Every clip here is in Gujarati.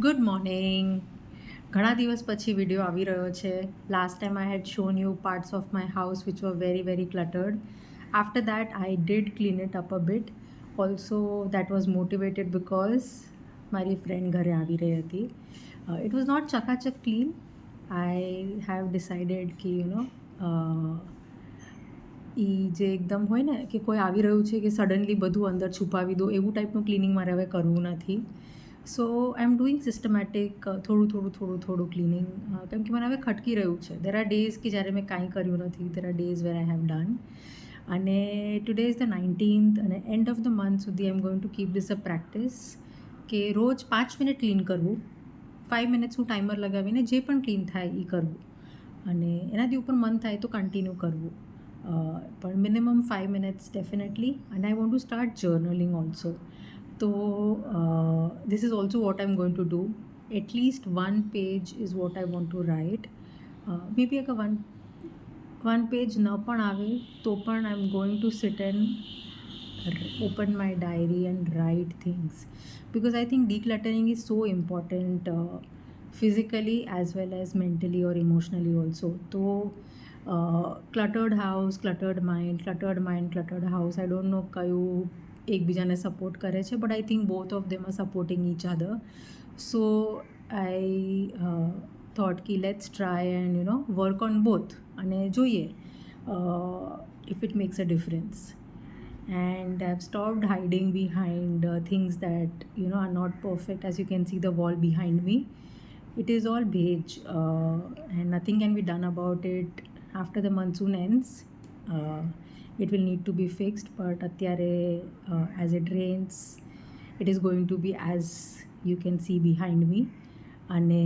Good morning. ઘણા દિવસ પછી વિડીયો આવી રહ્યો છે. Last time I had shown you parts of my house which were very very cluttered. After that I did clean it up a bit. Also that was motivated because મારી ફ્રેન્ડ ઘરે આવી રહી હતી. ઇટ વોઝ નોટ ચકાચક ક્લીન. આઈ હેવ ડિસાઇડેડ કે એ જે એકદમ હોય ને કે કોઈ આવી રહ્યું છે કે સડનલી બધું અંદર છુપાવી દો એવું ટાઈપનું ક્લિનિંગ મારે હવે કરવું નથી. સો આઈ એમ ડુઈંગ સિસ્ટમેટિક થોડું ક્લિનિંગ, કેમ કે મને હવે ખટકી રહ્યું છે. દેર આર ડેઝ કે જ્યારે મેં કાંઈ કર્યું નથી. There are days where I have done. અને ટુડે ઇઝ ધ 19th અને એન્ડ ઓફ ધ મંથ સુધી I am going to keep this a practice કે રોજ 5 મિનિટ ક્લીન કરવું. 5 મિનિટ્સનું ટાઈમર લગાવીને જે પણ ક્લીન થાય એ કરવું, અને એનાથી ઉપર મન થાય તો કન્ટિન્યુ કરવું. પણ મિનિમમ 5 મિનિટ્સ ડેફિનેટલી. અને I want to start journaling also. તો this is also what I'm going to do. At least one page is what I want to write. Maybe अगर one page ન પણ આવે તો પણ I'm going to sit and open my diary and write things, because I think decluttering is so important, physically as well as mentally or emotionally also. So cluttered house, cluttered mind, cluttered house, I don't know કયું એકબીજાને સપોર્ટ કરે છે, but I think both of them are supporting each other. So I thought કે let's try and work on both, અને જોઈએ if it makes a difference. And I've stopped hiding behind things that are not perfect. As you can see the wall behind me, it is all beige, and nothing can be done about it. After the monsoon ends, it will need to be fixed, but atyare as it rains, it is going to be as you can see behind me. અને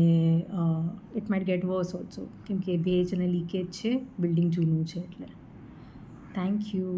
it might get worse also, કેમ કે ભેજ અને લીકેજ છે, બિલ્ડિંગ જૂનું છે એટલે. Thank you.